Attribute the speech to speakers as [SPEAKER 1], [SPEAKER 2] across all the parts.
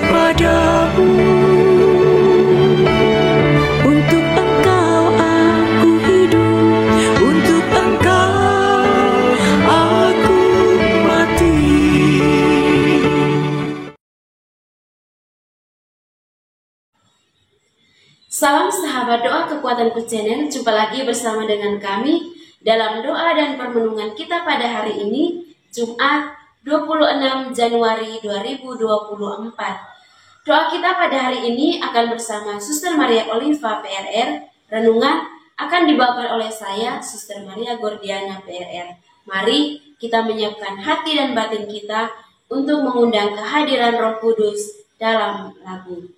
[SPEAKER 1] padamu. Untuk Engkau aku hidup, untuk Engkau aku mati.
[SPEAKER 2] Salam sahabat doa Kekuatanku Channel, jumpa lagi bersama dengan kami dalam doa dan permenungan kita pada hari ini, Jumat 26 Januari 2024. Doa kita pada hari ini akan bersama Suster Maria Oliva PRR. Renungan akan dibawakan oleh saya, Suster Maria Gordiana PRR. Mari kita menyiapkan hati dan batin kita untuk mengundang kehadiran Roh Kudus dalam lagu.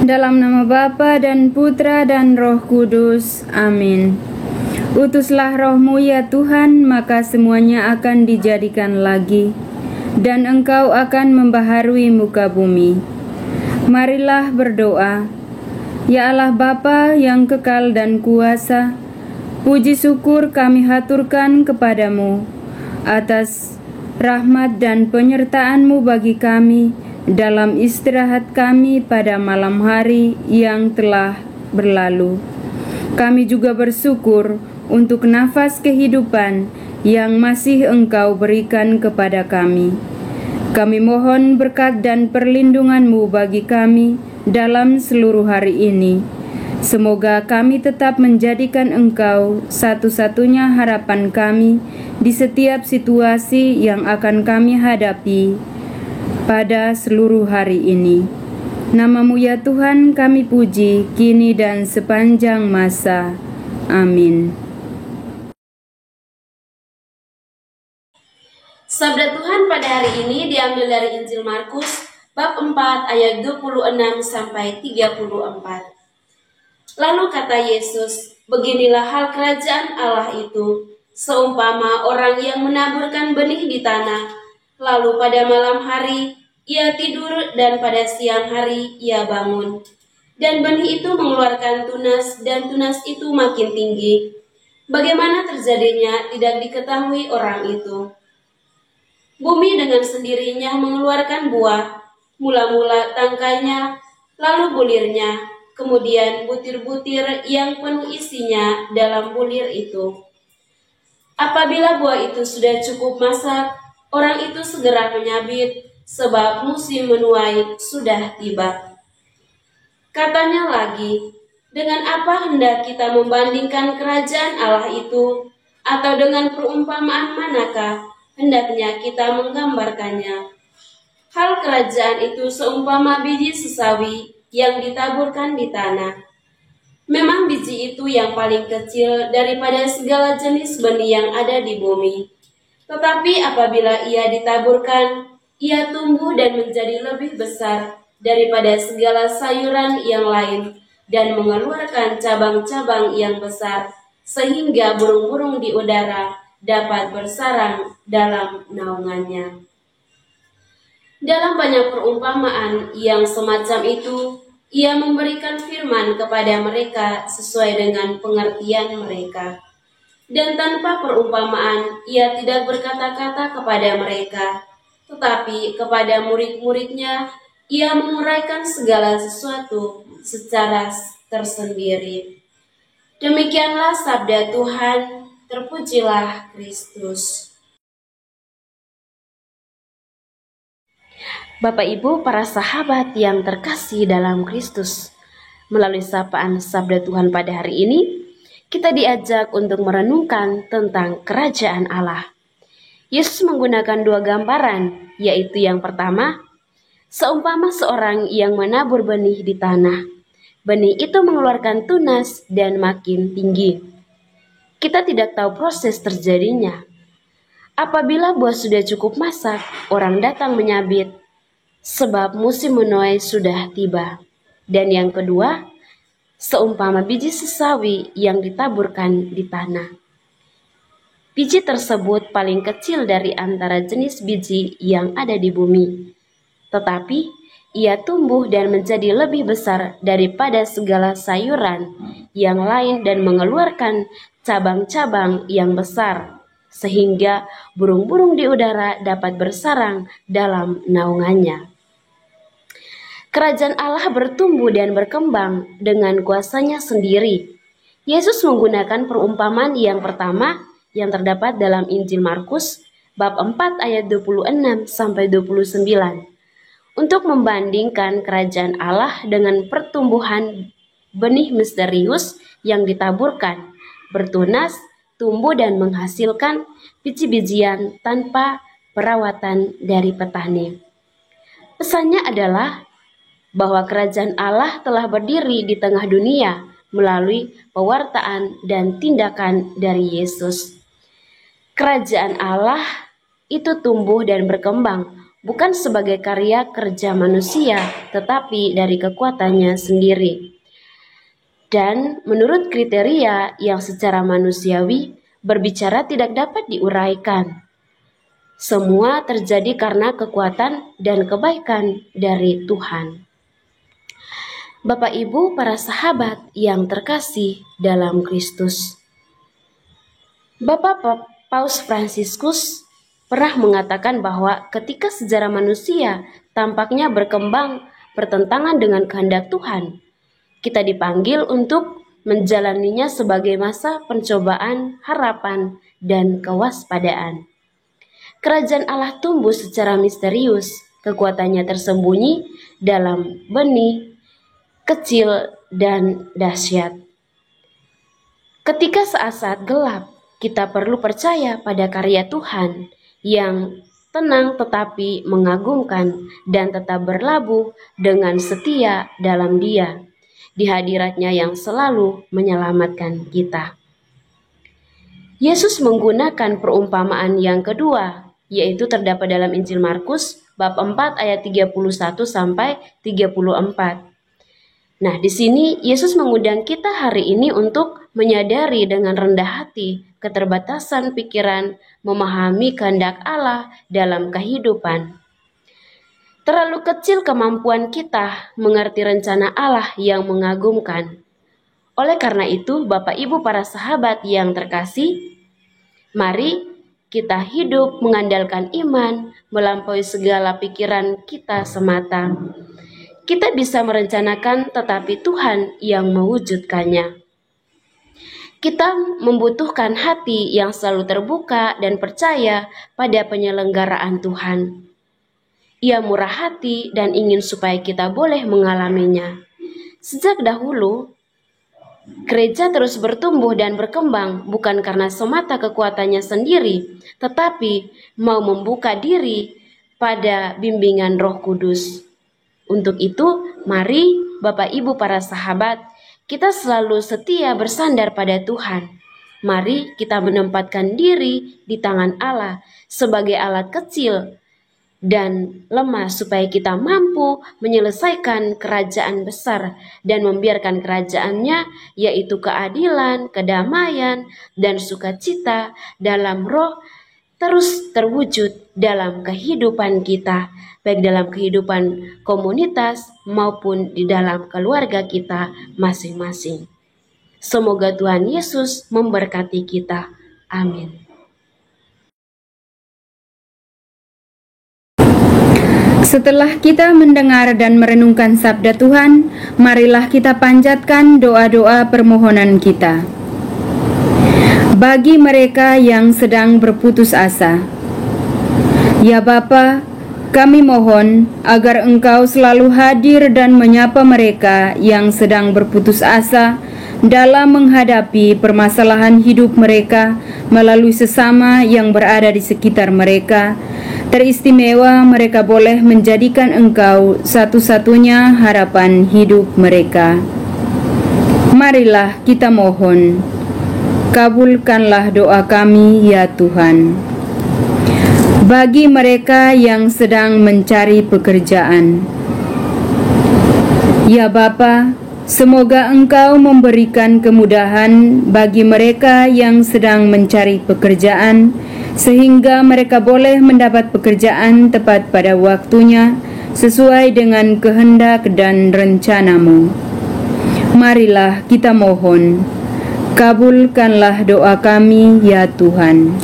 [SPEAKER 3] Dalam nama Bapa dan Putra dan Roh Kudus. Amin. Utuslah Roh-Mu ya Tuhan, maka semuanya akan dijadikan lagi, dan Engkau akan membaharui muka bumi. Marilah berdoa. Ya Allah Bapa yang kekal dan kuasa, puji syukur kami haturkan kepadamu atas rahmat dan penyertaan-Mu bagi kami dalam istirahat kami pada malam hari yang telah berlalu. Kami juga bersyukur untuk nafas kehidupan yang masih Engkau berikan kepada kami. Kami mohon berkat dan perlindungan-Mu bagi kami dalam seluruh hari ini. Semoga kami tetap menjadikan Engkau satu-satunya harapan kami di setiap situasi yang akan kami hadapi pada seluruh hari ini. Nama-Mu ya Tuhan kami puji, kini dan sepanjang masa. Amin.
[SPEAKER 2] Sabda Tuhan pada hari ini diambil dari Injil Markus bab 4 ayat 26 sampai 34. Lalu kata Yesus, beginilah hal kerajaan Allah itu, seumpama orang yang menaburkan benih di tanah. Lalu pada malam hari ia tidur dan pada siang hari ia bangun. Dan benih itu mengeluarkan tunas dan tunas itu makin tinggi. Bagaimana terjadinya tidak diketahui orang itu. Bumi dengan sendirinya mengeluarkan buah, mula-mula tangkainya, lalu bulirnya, kemudian butir-butir yang penuh isinya dalam bulir itu. Apabila buah itu sudah cukup masak, orang itu segera menyabit, sebab musim menuai sudah tiba. Katanya lagi, dengan apa hendak kita membandingkan kerajaan Allah itu, atau dengan perumpamaan manakah hendaknya kita menggambarkannya? Hal kerajaan itu seumpama biji sesawi yang ditaburkan di tanah. Memang biji itu yang paling kecil daripada segala jenis benih yang ada di bumi. Tetapi apabila ia ditaburkan, ia tumbuh dan menjadi lebih besar daripada segala sayuran yang lain dan mengeluarkan cabang-cabang yang besar, sehingga burung-burung di udara dapat bersarang dalam naungannya. Dalam banyak perumpamaan yang semacam itu, ia memberikan firman kepada mereka sesuai dengan pengertian mereka. Dan tanpa perumpamaan, ia tidak berkata-kata kepada mereka, tetapi kepada murid-muridnya, ia menguraikan segala sesuatu secara tersendiri. Demikianlah sabda Tuhan, terpujilah Kristus. Bapak Ibu para sahabat yang terkasih dalam Kristus, melalui sapaan sabda Tuhan pada hari ini, kita diajak untuk merenungkan tentang kerajaan Allah. Yesus menggunakan dua gambaran, yaitu yang pertama, seumpama seorang yang menabur benih di tanah. Benih itu mengeluarkan tunas dan makin tinggi. Kita tidak tahu proses terjadinya. Apabila buah sudah cukup masak, orang datang menyabit, sebab musim menuai sudah tiba. Dan yang kedua, seumpama biji sesawi yang ditaburkan di tanah. Biji tersebut paling kecil dari antara jenis biji yang ada di bumi. Tetapi ia tumbuh dan menjadi lebih besar daripada segala sayuran yang lain dan mengeluarkan cabang-cabang yang besar, sehingga burung-burung di udara dapat bersarang dalam naungannya. Kerajaan Allah bertumbuh dan berkembang dengan kuasanya sendiri. Yesus menggunakan perumpamaan yang pertama yang terdapat dalam Injil Markus bab 4 ayat 26 sampai 29 untuk membandingkan kerajaan Allah dengan pertumbuhan benih misterius yang ditaburkan, bertunas, tumbuh dan menghasilkan biji-bijian tanpa perawatan dari petani. Pesannya adalah bahwa kerajaan Allah telah berdiri di tengah dunia melalui pewartaan dan tindakan dari Yesus. Kerajaan Allah itu tumbuh dan berkembang bukan sebagai karya kerja manusia, tetapi dari kekuatannya sendiri. Dan menurut kriteria yang secara manusiawi berbicara tidak dapat diuraikan. Semua terjadi karena kekuatan dan kebaikan dari Tuhan. Bapak Ibu para sahabat yang terkasih dalam Kristus. Bapak Paus Fransiskus pernah mengatakan bahwa ketika sejarah manusia tampaknya berkembang bertentangan dengan kehendak Tuhan, kita dipanggil untuk menjalaninya sebagai masa pencobaan, harapan, dan kewaspadaan. Kerajaan Allah tumbuh secara misterius, kekuatannya tersembunyi dalam benih kecil dan dahsyat. Ketika saat-saat gelap, kita perlu percaya pada karya Tuhan yang tenang tetapi mengagumkan dan tetap berlabuh dengan setia dalam Dia, di hadiratnya yang selalu menyelamatkan kita. Yesus menggunakan perumpamaan yang kedua, yaitu terdapat dalam Injil Markus bab 4 ayat 31 sampai 34. Nah, di sini Yesus mengundang kita hari ini untuk menyadari dengan rendah hati keterbatasan pikiran memahami kehendak Allah dalam kehidupan. Terlalu kecil kemampuan kita mengerti rencana Allah yang mengagumkan. Oleh karena itu, Bapak Ibu para sahabat yang terkasih, mari kita hidup mengandalkan iman melampaui segala pikiran kita semata. Kita bisa merencanakan, tetapi Tuhan yang mewujudkannya. Kita membutuhkan hati yang selalu terbuka dan percaya pada penyelenggaraan Tuhan. Ia murah hati dan ingin supaya kita boleh mengalaminya. Sejak dahulu, gereja terus bertumbuh dan berkembang bukan karena semata kekuatannya sendiri, tetapi mau membuka diri pada bimbingan Roh Kudus. Untuk itu, mari Bapak Ibu para sahabat, kita selalu setia bersandar pada Tuhan. Mari kita menempatkan diri di tangan Allah sebagai alat kecil dan lemah supaya kita mampu menyelesaikan kerajaan besar dan membiarkan kerajaannya, yaitu keadilan, kedamaian, dan sukacita dalam roh terus terwujud dalam kehidupan kita, baik dalam kehidupan komunitas maupun di dalam keluarga kita masing-masing. Semoga Tuhan Yesus memberkati kita. Amin.
[SPEAKER 3] Setelah kita mendengar dan merenungkan sabda Tuhan, marilah kita panjatkan doa-doa permohonan kita. Bagi mereka yang sedang berputus asa, ya Bapa, kami mohon agar Engkau selalu hadir dan menyapa mereka yang sedang berputus asa dalam menghadapi permasalahan hidup mereka melalui sesama yang berada di sekitar mereka. Teristimewa mereka boleh menjadikan Engkau satu-satunya harapan hidup mereka. Marilah kita mohon, kabulkanlah doa kami ya Tuhan. Bagi mereka yang sedang mencari pekerjaan, ya Bapa, semoga Engkau memberikan kemudahan bagi mereka yang sedang mencari pekerjaan, sehingga mereka boleh mendapat pekerjaan tepat pada waktunya, sesuai dengan kehendak dan rencana-Mu. Marilah kita mohon, kabulkanlah doa kami ya Tuhan.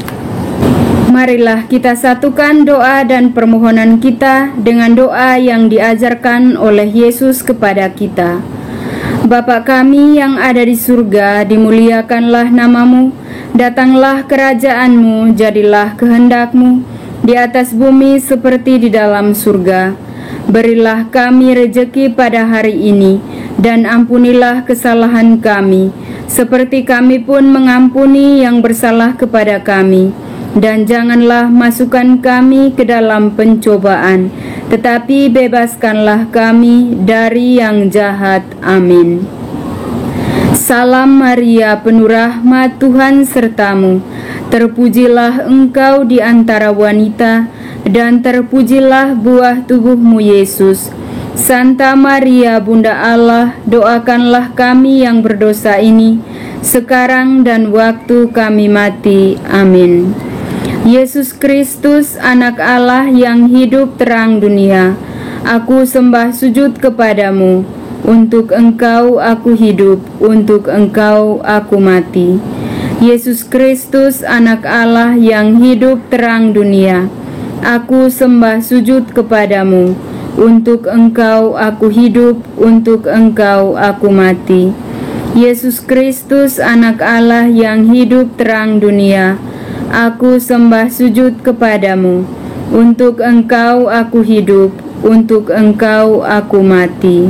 [SPEAKER 3] Marilah kita satukan doa dan permohonan kita dengan doa yang diajarkan oleh Yesus kepada kita. Bapa kami yang ada di surga, dimuliakanlah nama-Mu, datanglah kerajaan-Mu, jadilah kehendak-Mu di atas bumi seperti di dalam surga. Berilah kami rejeki pada hari ini, dan ampunilah kesalahan kami, seperti kami pun mengampuni yang bersalah kepada kami. Dan janganlah masukkan kami ke dalam pencobaan, tetapi bebaskanlah kami dari yang jahat. Amin. Salam Maria, penuh rahmat, Tuhan sertamu. Terpujilah engkau di antara wanita, dan terpujilah buah tubuhmu Yesus. Santa Maria, Bunda Allah, doakanlah kami yang berdosa ini, sekarang dan waktu kami mati. Amin. Yesus Kristus, Anak Allah yang hidup terang dunia, aku sembah sujud kepadamu. Untuk Engkau aku hidup, untuk Engkau aku mati. Yesus Kristus, Anak Allah yang hidup terang dunia, aku sembah sujud kepadamu. Untuk Engkau aku hidup, untuk Engkau aku mati. Yesus Kristus, Anak Allah yang hidup terang dunia, aku sembah sujud kepadamu. Untuk Engkau aku hidup, untuk Engkau aku mati.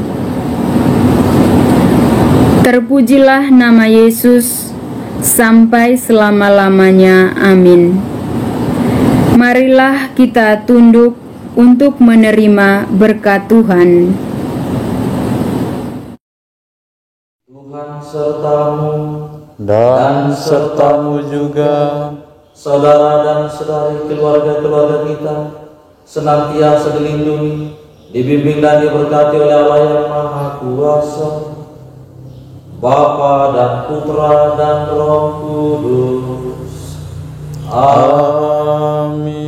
[SPEAKER 3] Terpujilah nama Yesus sampai selama-lamanya. Amin. Marilah kita tunduk untuk menerima berkat Tuhan.
[SPEAKER 4] Tuhan sertamu dan sertamu juga. Saudara dan saudari keluarga-keluarga kita senantiasa dilindungi, dibimbing dan diberkati oleh Allah yang Maha Kuasa, Bapa dan Putra dan Roh Kudus. Amin.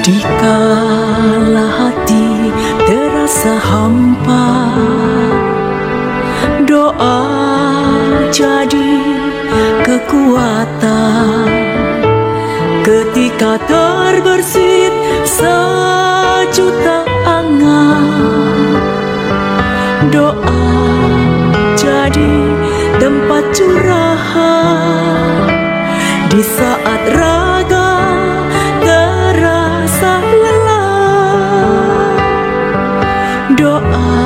[SPEAKER 1] Dikala hati terasa hampa, Doa jadi kekuatan ketika terbersit sejuta angan. Doa jadi tempat curahan di saat raga terasa lelah. Doa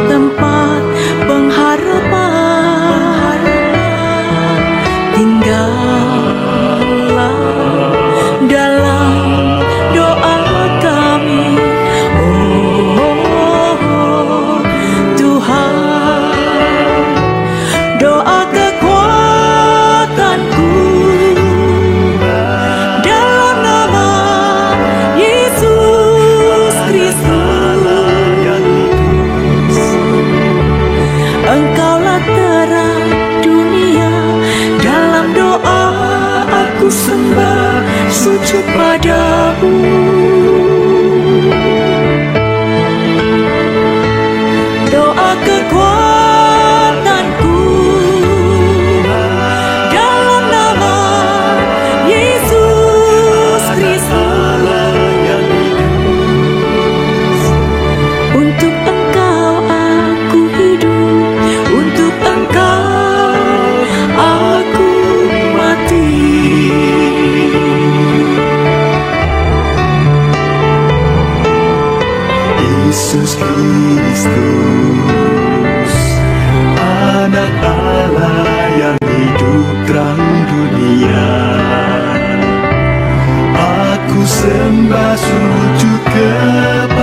[SPEAKER 1] tempat pengharapan, tinggallah dalam doa kami. Oh Tuhan, doa kekuatanku dalam nama Yesus Kristus. Engkaulah terang dunia, dalam doa aku sembah sujud padamu. Doa kekuatanku dalam nama Yesus Kristus. Untuk Engkau aku hidup, untuk Engkau aku mati.
[SPEAKER 5] Yesus Kristus, Anak Allah yang hidup terang dunia, aku sembah sujud kepada